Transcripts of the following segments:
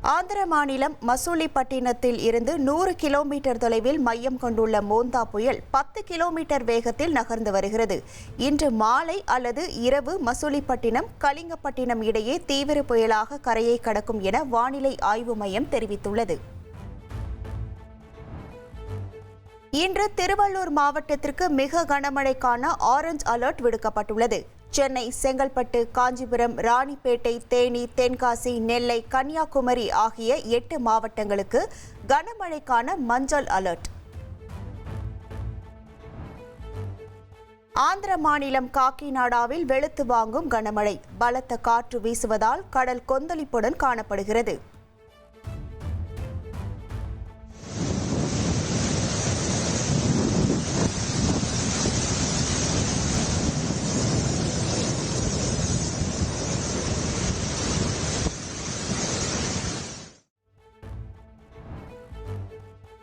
ஆந்திர மாநிலம் மசூலிப்பட்டினத்தில் இருந்து 100 கிலோமீட்டர் தொலைவில் மையம் கொண்டுள்ள மோந்தா புயல் 10 கிலோமீட்டர் வேகத்தில் நகர்ந்து வருகிறது. இன்று மாலை அல்லது இரவு மசூலிப்பட்டினம் கலிங்கப்பட்டினம் இடையே தீவிர புயலாக கரையை கடக்கும் என வானிலை ஆய்வு மையம் தெரிவித்துள்ளது. இன்று திருவள்ளூர் மாவட்டத்திற்கு மிக கனமழைக்கான ஆரஞ்ச் அலர்ட் விடுக்கப்பட்டுள்ளது. சென்னை, செங்கல்பட்டு, காஞ்சிபுரம், ராணிப்பேட்டை, தேனி, தென்காசி, நெல்லை, கன்னியாகுமரி ஆகிய 8 மாவட்டங்களுக்கு கனமழைக்கான மஞ்சள் அலர்ட். ஆந்திர மாநிலம் காக்கிநாடாவில் வெளுத்து வாங்கும் கனமழை. பலத்த காற்று வீசுவதால் கடல் கொந்தளிப்புடன் காணப்படுகிறது.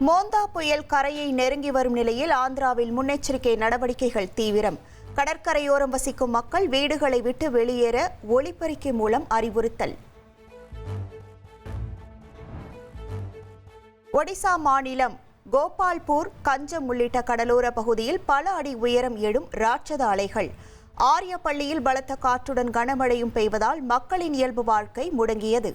மோந்தா புயல் கரையை நெருங்கி வரும் நிலையில் ஆந்திராவில் முன்னெச்சரிக்கை நடவடிக்கைகள் தீவிரம். கடற்கரையோரம் வசிக்கும் மக்கள் வீடுகளை விட்டு வெளியேற ஒலிபெருக்கி மூலம் அறிவுறுத்தல். ஒடிசா மாநிலம் கோபால்பூர், கஞ்சம் உள்ளிட்ட கடலோர பகுதியில் பல அடி உயரம் எழும் ராட்சத அலைகள். ஆரியப்பள்ளியில் பலத்த காற்றுடன் கனமழையும் பெய்வதால் மக்களின் இயல்பு வாழ்க்கை முடங்கியது.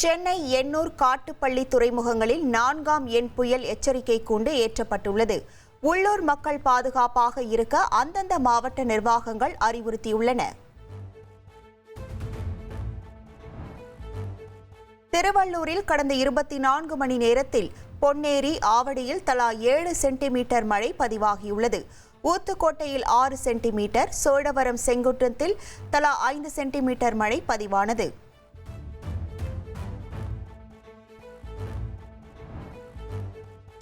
சென்னை, எண்ணூர், காட்டுப்பள்ளி துறைமுகங்களில் 4ஆம் எண் புயல் எச்சரிக்கை கூண்டு ஏற்றப்பட்டுள்ளது. உள்ளூர் மக்கள் பாதுகாப்பாக இருக்க அந்தந்த மாவட்ட நிர்வாகங்கள் அறிவுறுத்தியுள்ளன. திருவள்ளூரில் கடந்த 24 மணி நேரத்தில் பொன்னேரி, ஆவடியில் தலா 7 சென்டிமீட்டர் மழை பதிவாகியுள்ளது. ஊத்துக்கோட்டையில் 6 சென்டிமீட்டர், சோழவரம், செங்குன்றத்தில் தலா 5 சென்டிமீட்டர் மழை பதிவானது.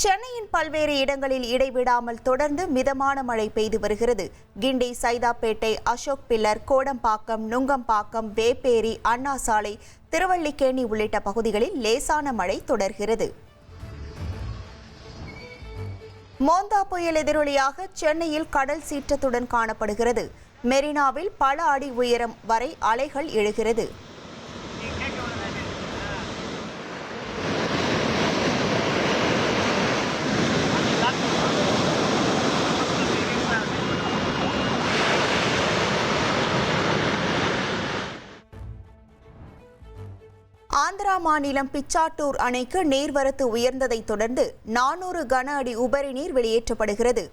சென்னையின் பல்வேறு இடங்களில் இடைவிடாமல் தொடர்ந்து மிதமான மழை பெய்து வருகிறது. கிண்டி, சைதாப்பேட்டை, அசோக் பில்லர், கோடம்பாக்கம், நுங்கம்பாக்கம், வேப்பேரி, அண்ணா சாலை, திருவல்லிக்கேணி உள்ளிட்ட பகுதிகளில் லேசான மழை தொடர்கிறது. மோந்தா புயல் எதிரொலியாக சென்னையில் கடல் சீற்றத்துடன் காணப்படுகிறது. மெரினாவில் பல அடி உயரம் வரை அலைகள் எழுகிறது. ஆந்திரா மாநிலம் பிச்சாட்டூர் அணைக்கு நீர்வரத்து உயர்ந்ததை தொடர்ந்து 400 கன அடி உபரி நீர் வெளியேற்றப்படுகிறது.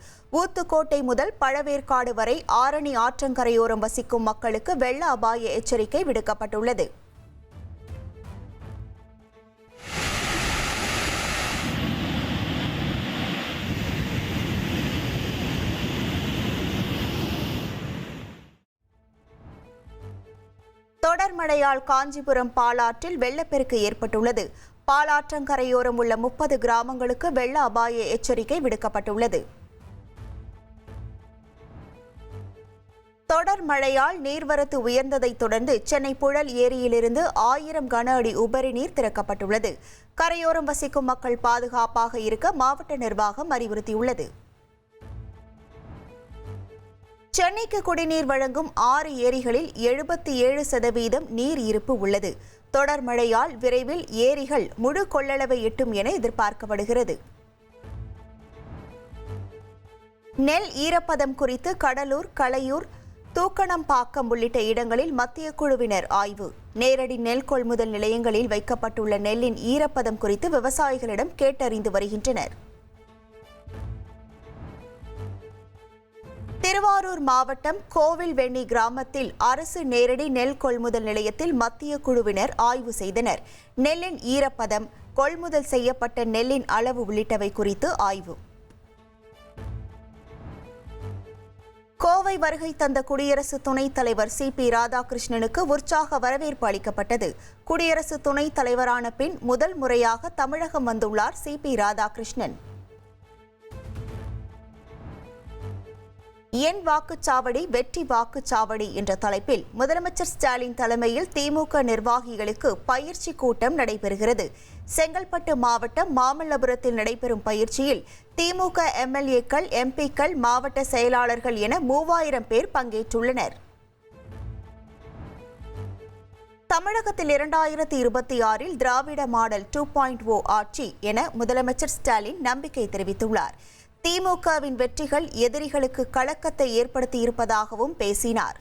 ஊத்துக்கோட்டை முதல் பழவேற்காடு வரை ஆரணி ஆற்றங்கரையோரம் வசிக்கும் மக்களுக்கு வெள்ள அபாய எச்சரிக்கை விடுக்கப்பட்டுள்ளது. தொடர் மழையால் காஞ்சிபுரம் பாலாற்றில் வெள்ளப்பெருக்கு ஏற்பட்டுள்ளது. பாலாற்றங்கரையோரம் உள்ள 30 கிராமங்களுக்கு வெள்ள அபாய எச்சரிக்கை விடுக்கப்பட்டுள்ளது. தொடர் மழையால் நீர்வரத்து உயர்ந்ததை தொடர்ந்து சென்னை புழல் ஏரியிலிருந்து 1000 கன அடி உபரி நீர் திறக்கப்பட்டுள்ளது. கரையோரம் வசிக்கும் மக்கள் பாதுகாப்பாக இருக்க மாவட்ட நிர்வாகம் அறிவுறுத்தியுள்ளது. சென்னைக்கு குடிநீர் வழங்கும் 6 ஏரிகளில் 77% நீர் இருப்பு உள்ளது. தொடர் மழையால் விரைவில் ஏரிகள் முழு கொள்ளளவை எட்டும் என எதிர்பார்க்கப்படுகிறது. நெல் ஈரப்பதம் குறித்து கடலூர், களையூர், தூக்கணம்பாக்கம் உள்ளிட்ட இடங்களில் மத்திய குழுவினர் ஆய்வு. நேரடி நெல் கொள்முதல் நிலையங்களில் வைக்கப்பட்டுள்ள நெல்லின் ஈரப்பதம் குறித்து விவசாயிகளிடம் கேட்டறிந்து வருகின்றனர். திருவாரூர் மாவட்டம் கோவில்வெண்ணி கிராமத்தில் அரசு நேரடி நெல் கொள்முதல் நிலையத்தில் மத்திய குழுவினர் ஆய்வு செய்தனர். நெல்லின் ஈரப்பதம், கொள்முதல் செய்யப்பட்ட நெல்லின் அளவு உள்ளிட்டவை குறித்து ஆய்வு. கோவை வருகை தந்த குடியரசு துணைத் தலைவர் சி.பி. ராதாகிருஷ்ணனுக்கு உற்சாக வரவேற்பு அளிக்கப்பட்டது. குடியரசு துணைத் தலைவரான பின் முதல் முறையாக தமிழகம் வந்துள்ளார் சி.பி. ராதாகிருஷ்ணன். என் வாக்குச்சாவடி வெற்றி வாக்குச்சாவடி என்ற தலைப்பில் முதலமைச்சர் ஸ்டாலின் தலைமையில் திமுக நிர்வாகிகளுக்கு பயிற்சி கூட்டம் நடைபெறுகிறது. செங்கல்பட்டு மாவட்டம் மாமல்லபுரத்தில் நடைபெறும் பயிற்சியில் திமுக எம்எல்ஏக்கள், எம்பிக்கள், மாவட்ட செயலாளர்கள் என 3000 பேர் பங்கேற்றுள்ளனர். தமிழகத்தில் 2026இல் திராவிட மாடல் 2.0 ஆட்சி என முதலமைச்சர் ஸ்டாலின் நம்பிக்கை தெரிவித்துள்ளார். திமுகவின் வெற்றிகள் எதிரிகளுக்கு கலக்கத்தை ஏற்படுத்தியிருப்பதாகவும் பேசினார்.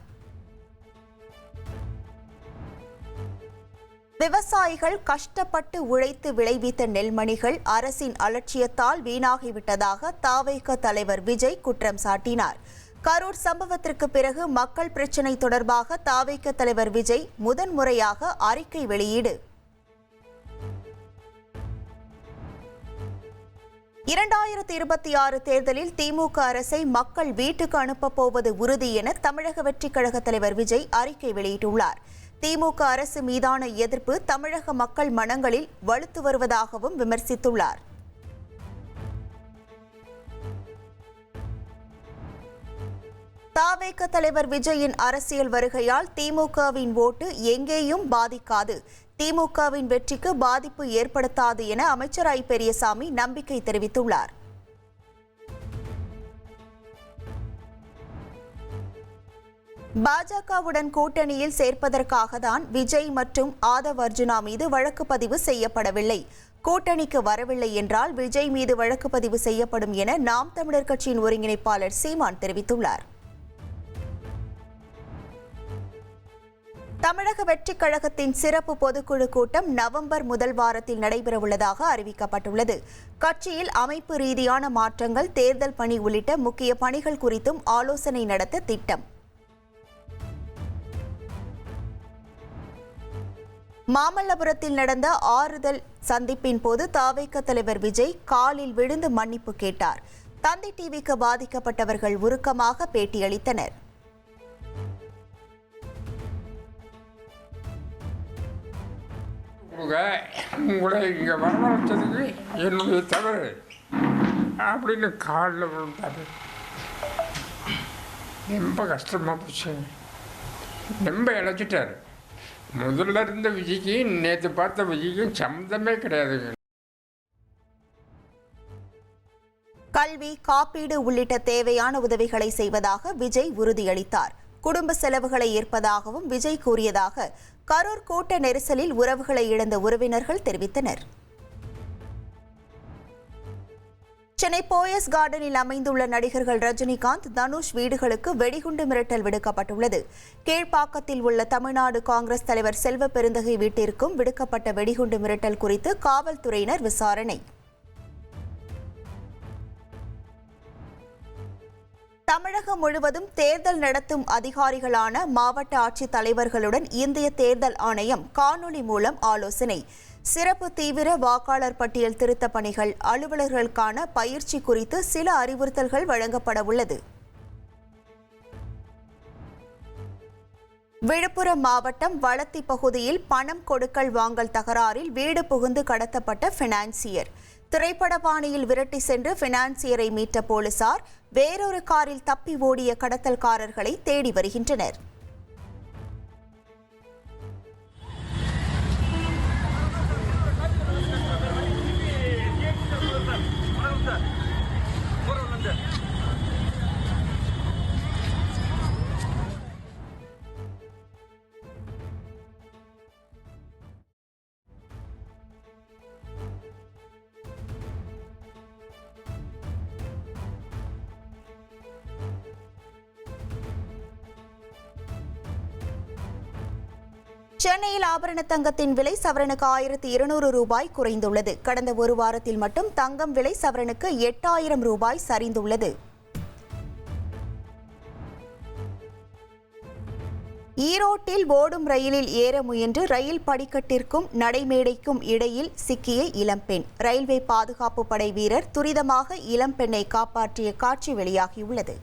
விவசாயிகள் கஷ்டப்பட்டு உழைத்து விளைவித்த நெல்மணிகள் அரசின் அலட்சியத்தால் வீணாகிவிட்டதாக தவிக தலைவர் விஜய் குற்றம் சாட்டினார். கரூர் சம்பவத்திற்கு பிறகு மக்கள் பிரச்சினை தொடர்பாக தவிக தலைவர் விஜய் முதன்முறையாக அறிக்கை வெளியீடு. 2026 தேர்தலில் திமுக அரசை மக்கள் வீட்டுக்கு அனுப்பப் போவது உறுதி என தமிழக வெற்றிக் கழக தலைவர் விஜய் அறிக்கை வெளியிட்டுள்ளார். திமுக அரசு மீதான எதிர்ப்பு தமிழக மக்கள் மனங்களில் வலுத்து வருவதாகவும் விமர்சித்துள்ளார். தவிக தலைவர் விஜயின் அரசியல் வருகையால் திமுகவின் ஓட்டு எங்கேயும் பாதிக்காது, திமுகவின் வெற்றிக்கு பாதிப்பு ஏற்படுத்தாது என அமைச்சர் ஐ. பெரியசாமி நம்பிக்கை தெரிவித்துள்ளார். பாஜகவுடன் கூட்டணியில் சேர்ப்பதற்காக தான் விஜய் மற்றும் ஆதவ் அர்ஜுனா மீது வழக்கு பதிவு செய்யப்படவில்லை. கூட்டணிக்கு வரவில்லை என்றால் விஜய் மீது வழக்கு பதிவு செய்யப்படும் என நாம் தமிழர் கட்சியின் ஒருங்கிணைப்பாளர் சீமான் தெரிவித்துள்ளார். தமிழக வெற்றிக் கழகத்தின் சிறப்பு பொதுக்குழு கூட்டம் நவம்பர் முதல் வாரத்தில் நடைபெறவுள்ளதாக அறிவிக்கப்பட்டுள்ளது. கட்சியில் அமைப்பு ரீதியான மாற்றங்கள், தேர்தல் பணி உள்ளிட்ட முக்கிய பணிகள் குறித்தும் ஆலோசனை நடத்த திட்டம். மாமல்லபுரத்தில் நடந்த ஆறுதல் சந்திப்பின் போது தவிக தலைவர் விஜய் காலில் விழுந்து மன்னிப்பு கேட்டார். தந்தி டிவிக்கு பாதிக்கப்பட்டவர்கள் உருக்கமாக பேட்டியளித்தனர். உங்களை இங்கே வரவழைச்சதுக்கு என்னுடைய தவறு அப்படின்னு காலில் விழுந்தாரு. ரொம்ப கஷ்டமாக போச்சு, ரொம்ப இழைச்சிட்டாரு. முதல்ல இருந்த விஜய்க்கு நேற்று பார்த்த விஜய்க்கும் சம்மந்தமே கிடையாதுங்க. கல்வி, காப்பீடு உள்ளிட்ட தேவையான உதவிகளை செய்வதாக விஜய் உறுதியளித்தார். குடும்ப செலவுகளை ஏற்பதாகவும் விஜய் கூறியதாக கரூர் கூட்ட நெரிசலில் உறவுகளை இழந்த உறவினர்கள் தெரிவித்தனர். சென்னை போயஸ் கார்டனில் அமைந்துள்ள நடிகர்கள் ரஜினிகாந்த், தனுஷ் வீடுகளுக்கு வெடிகுண்டு மிரட்டல் விடுக்கப்பட்டுள்ளது. கீழ்ப்பாக்கத்தில் உள்ள தமிழ்நாடு காங்கிரஸ் தலைவர் செல்வ பெருந்தகை வீட்டிற்கும் விடுக்கப்பட்ட வெடிகுண்டு மிரட்டல் குறித்து காவல்துறையினர் விசாரணை. தமிழகம் முழுவதும் தேர்தல் நடத்தும் அதிகாரிகளான மாவட்ட ஆட்சித் தலைவர்களுடன் இந்திய தேர்தல் ஆணையம் காணொலி மூலம் ஆலோசனை. சிறப்பு தீவிர வாக்காளர் பட்டியல் திருத்த பணிகள், அலுவலர்களுக்கான பயிற்சி குறித்து சில அறிவுறுத்தல்கள் வழங்கப்பட உள்ளது. விழுப்புரம் மாவட்டம் வளத்தி பகுதியில் பணம் கொடுக்கல் வாங்கல் தகராறில் வீடு புகுந்து கடத்தப்பட்ட பினான்சியர். திரைப்பட பாணியில் விரட்டி சென்று பினான்சியரை மீட்ட போலீசார் வேறொரு காரில் தப்பி ஓடிய கடத்தல்காரர்களை தேடி வருகின்றனர். சென்னையில் ஆபரண தங்கத்தின் விலை சவரனுக்கு 1200 ரூபாய் குறைந்துள்ளது. கடந்த ஒரு வாரத்தில் மட்டும் தங்கம் விலை சவரனுக்கு 8000 ரூபாய் சரிந்துள்ளது. ஈரோட்டில் ஓடும் ரயிலில் ஏற முயன்று ரயில் படிக்கட்டிற்கும் நடைமேடைக்கும் இடையில் சிக்கிய இளம்பெண். ரயில்வே பாதுகாப்பு படை வீரர் துரிதமாக இளம்பெண்ணை காப்பாற்றிய காட்சி வெளியாகியுள்ளது.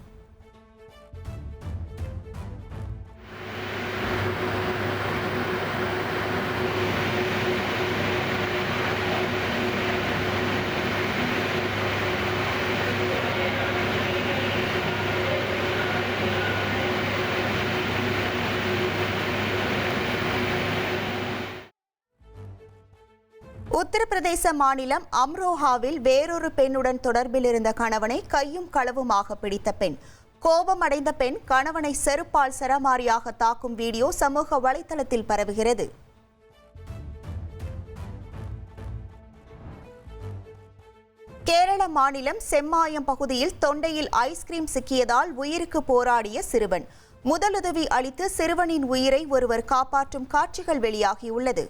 உத்தரப்பிரதேச மாநிலம் அம்ரோஹாவில் வேறொரு பெண்ணுடன் தொடர்பில் இருந்த கணவனை கையும் களவுமாக பிடித்த பெண். கோபமடைந்த பெண் கணவனை செருப்பால் சரமாரியாக தாக்கும் வீடியோ சமூக வலைதளத்தில் பரவுகிறது. கேரள மாநிலம் செம்மாயம் பகுதியில் தொண்டையில் ஐஸ்கிரீம் சிக்கியதால் உயிருக்கு போராடிய சிறுவன். முதலுதவி அளித்து சிறுவனின் உயிரை ஒருவர் காப்பாற்றும் காட்சிகள் வெளியாகியுள்ளது.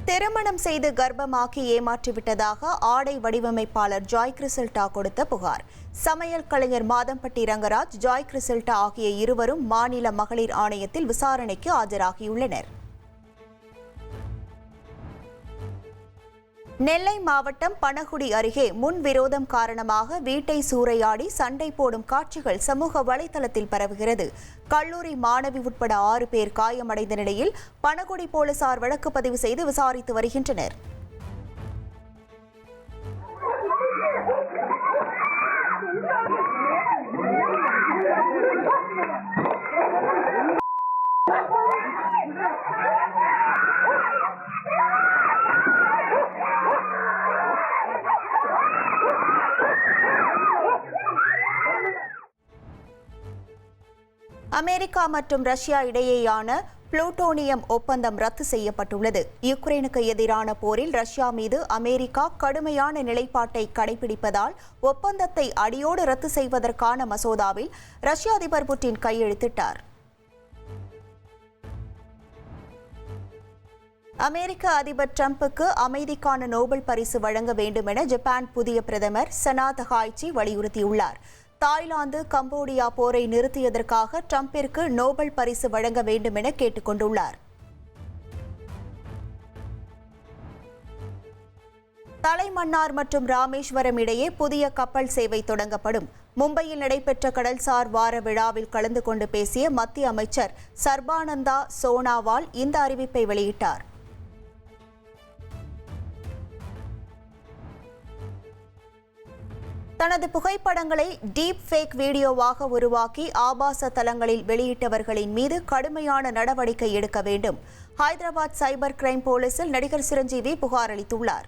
திருமணம் செய்து கர்ப்பமாக்கி ஏமாற்றிவிட்டதாக ஆடை வடிவமைப்பாளர் ஜாய் கிறிசல்டா கொடுத்த புகார். சமையல் கலைஞர் மாதம்பட்டி ரங்கராஜ், ஜாய் கிறிசல்டா ஆகிய இருவரும் மாநில மகளிர் ஆணையத்தில் விசாரணைக்கு ஆஜராகியுள்ளனர். நெல்லை மாவட்டம் பனகுடி அருகே முன்விரோதம் காரணமாக வீட்டை சூறையாடி சண்டை போடும் காட்சிகள் சமூக வலைதளத்தில் பரவுகிறது. கல்லூரி மாணவி உட்பட 6 பேர் காயமடைந்த நிலையில் பனகுடி போலீசார் வழக்கு பதிவு செய்து விசாரித்து வருகின்றனர். அமெரிக்கா மற்றும் ரஷ்யா இடையேயான புளூட்டோனியம் ஒப்பந்தம் ரத்து செய்யப்பட்டுள்ளது. யுக்ரைனுக்கு எதிரான போரில் ரஷ்யா மீது அமெரிக்கா கடுமையான நிலைப்பாட்டை கடைபிடிப்பதால் ஒப்பந்தத்தை அடியோடு ரத்து செய்வதற்கான மசோதாவில் ரஷ்ய அதிபர் புட்டின் கையெழுத்திட்டார். அமெரிக்க அதிபர் டிரம்புக்கு அமைதிக்கான நோபல் பரிசு வழங்க வேண்டும் என ஜப்பான் புதிய பிரதமர் சனா தகாய்ச்சி வலியுறுத்தியுள்ளார். தாய்லாந்து கம்போடியா போரை நிறுத்தியதற்காக டிரம்பிற்கு நோபல் பரிசு வழங்க வேண்டும் என கேட்டுக் கொண்டுள்ளார். தலைமன்னார் மற்றும் ராமேஸ்வரம் இடையே புதிய கப்பல் சேவை தொடங்கப்படும். மும்பையில் நடைபெற்ற கடல்சார் வார விழாவில் கலந்து கொண்டு பேசிய மத்திய அமைச்சர் சர்பானந்தா சோனாவால் இந்த அறிவிப்பை வெளியிட்டார். தனது புகைப்படங்களை டீப் ஃபேக் வீடியோவாக உருவாக்கி ஆபாச தளங்களில் வெளியிட்டவர்களின் மீது கடுமையான நடவடிக்கை எடுக்க வேண்டும். ஹைதராபாத் சைபர் கிரைம் போலீசில் நடிகர் சிரஞ்சீவி புகார் அளித்துள்ளார்.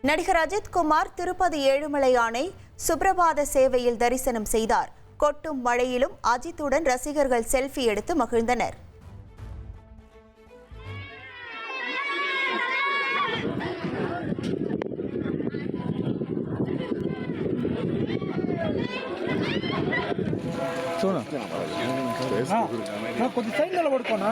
நடிகர் அஜித் குமார் திருப்பதி ஏழுமலையானை சுப்ரபாத சேவையில் தரிசனம் செய்தார். கொட்டும் மழையிலும் அஜித்துடன் ரசிகர்கள் செல்ஃபி எடுத்து மகிழ்ந்தனர். కొంచెం సైడ్ నిలబడుకోనా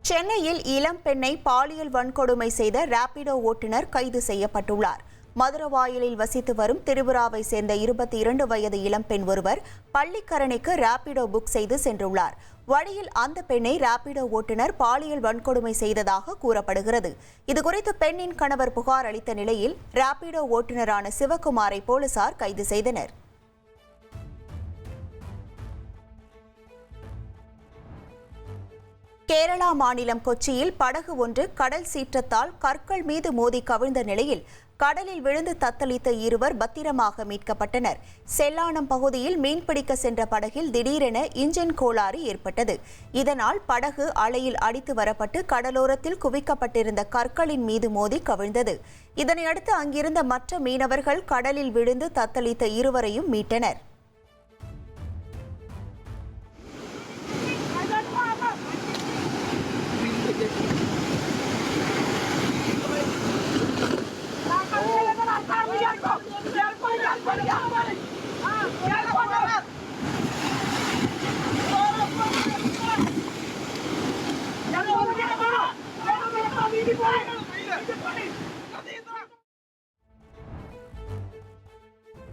சென்னையில் இளம் பெண்ணை பாலியல் வன்கொடுமை செய்த ராபிடோ ஓட்டுநர் கைது செய்யப்பட்டுள்ளார். மதுரவாயலில் வசித்து வரும் திரிபுராவை சேர்ந்த 22 வயது இளம்பெண் ஒருவர் பள்ளிக்கரணைக்கு ராபிடோ புக் செய்து சென்றுள்ளார். வழியில் அந்த பெண்ணை ராபிடோ ஓட்டுநர் பாலியல் வன்கொடுமை செய்ததாக கூறப்படுகிறது. இதுகுறித்து பெண்ணின் கணவர் புகார் அளித்த நிலையில் ராபிடோ ஓட்டுநரான சிவகுமாரை போலீசார் கைது செய்தனர். கேரளா மாநிலம் கொச்சியில் படகு ஒன்று கடல் சீற்றத்தால் கற்கள் மீது மோதி கவிழ்ந்த நிலையில் கடலில் விழுந்து தத்தளித்த இருவர் பத்திரமாக மீட்கப்பட்டனர். செல்லானம் பகுதியில் மீன்பிடிக்க சென்ற படகில் திடீரென இன்ஜின் கோளாறு ஏற்பட்டது. இதனால் படகு அலையில் அடித்து வரப்பட்டு கடலோரத்தில் குவிக்கப்பட்டிருந்த கற்களின் மீது மோதி கவிழ்ந்தது. இதனையடுத்து அங்கிருந்த மற்ற மீனவர்கள் கடலில் விழுந்து தத்தளித்த இருவரையும் மீட்டனர்.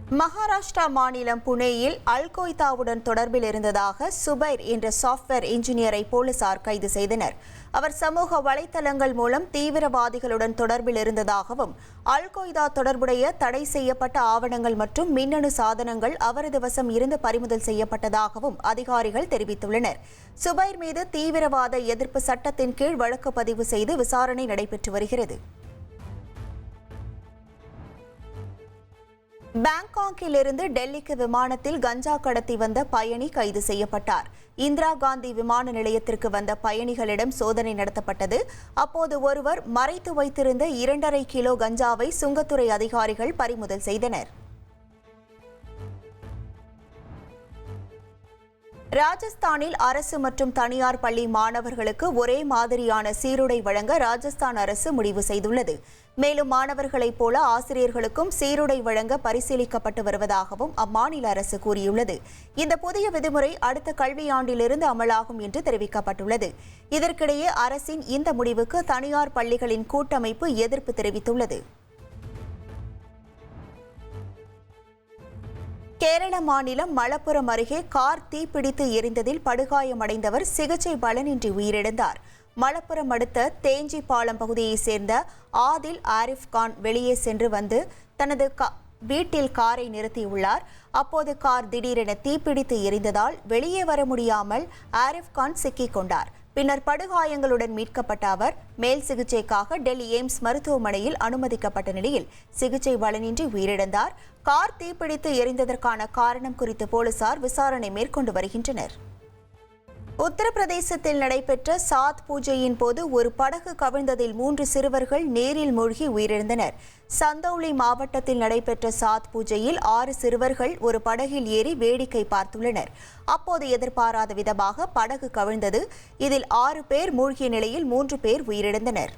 மகாராஷ்டிரா மாநிலம் புனேயில் அல்-கொய்தாவுடன் தொடர்பில் இருந்ததாக சுபைர் என்ற சாஃப்ட்வேர் இன்ஜினியரை போலீசார் கைது செய்தனர். அவர் சமூக வலைதளங்கள் மூலம் தீவிரவாதிகளுடன் தொடர்பில் இருந்ததாகவும், அல்-கொய்தா தொடர்புடைய தடை செய்யப்பட்ட ஆவணங்கள் மற்றும் மின்னணு சாதனங்கள் அவரது வசம் இருந்து பறிமுதல் செய்யப்பட்டதாகவும் அதிகாரிகள் தெரிவித்துள்ளனர். சுபைர் மீது தீவிரவாத எதிர்ப்பு சட்டத்தின் கீழ் வழக்கு பதிவு செய்து விசாரணை நடைபெற்று வருகிறது. பாங்காக்கிலிருந்து டெல்லிக்கு விமானத்தில் கஞ்சா கடத்தி வந்த பயணி கைது செய்யப்பட்டார். இந்திரா காந்தி விமான நிலையத்திற்கு வந்த பயணிகளிடம் சோதனை நடத்தப்பட்டது. அப்போது ஒருவர் மறைத்து வைத்திருந்த 2.5 கிலோ கஞ்சாவை சுங்கத்துறை அதிகாரிகள் பறிமுதல் செய்தனர். ராஜஸ்தானில் அரசு மற்றும் தனியார் பள்ளி மாணவர்களுக்கு ஒரே மாதிரியான சீருடை வழங்க ராஜஸ்தான் அரசு முடிவு செய்துள்ளது. மேலும் மாணவர்களைப் போல ஆசிரியர்களுக்கும் சீருடை வழங்க பரிசீலிக்கப்பட்டு வருவதாகவும் அம்மாநில அரசு கூறியுள்ளது. இந்த புதிய விதிமுறை அடுத்த கல்வியாண்டிலிருந்து அமலாகும் என்று தெரிவிக்கப்பட்டுள்ளது. இதற்கிடையே அரசின் இந்த முடிவுக்கு தனியார் பள்ளிகளின் கூட்டமைப்பு எதிர்ப்பு தெரிவித்துள்ளது. கேரள மாநிலம் மலப்புரம் அருகே கார் தீப்பிடித்து எரிந்ததில் படுகாயமடைந்தவர் சிகிச்சை பலனின்றி உயிரிழந்தார். மலப்புரம் அடுத்த தேஞ்சி பாலம் பகுதியைச் சேர்ந்த ஆதில் ஆரிஃப் கான் வெளியே சென்று வந்து தனது வீட்டில் காரை நிறுத்தியுள்ளார். அப்போது கார் திடீரென தீப்பிடித்து எரிந்ததால் வெளியே வர முடியாமல் ஆரிஃப் கான் சிக்கிக் கொண்டார். பின்னர் படுகாயங்களுடன் மீட்கப்பட்ட அவர் மேல் சிகிச்சைக்காக டெல்லி எய்ம்ஸ் மருத்துவமனையில் அனுமதிக்கப்பட்ட நிலையில் சிகிச்சை பலனின்றி உயிரிழந்தார். கார் தீப்பிடித்து எரிந்ததற்கான காரணம் குறித்து போலீசார் விசாரணை மேற்கொண்டு வருகின்றனர். உத்தரப்பிரதேசத்தில் நடைபெற்ற சாத் பூஜையின் போது ஒரு படகு கவிழ்ந்ததில் 3 சிறுவர்கள் நீரில் மூழ்கி உயிரிழந்தனர். சந்தௌலி மாவட்டத்தில் நடைபெற்ற சாத் பூஜையில் 6 சிறுவர்கள் ஒரு படகில் ஏறி வேடிக்கை பார்த்துள்ளனர். அப்போது எதிர்பாராத விதமாக படகு கவிழ்ந்தது. இதில் 6 பேர் மூழ்கிய நிலையில் 3 பேர் உயிரிழந்தனர்.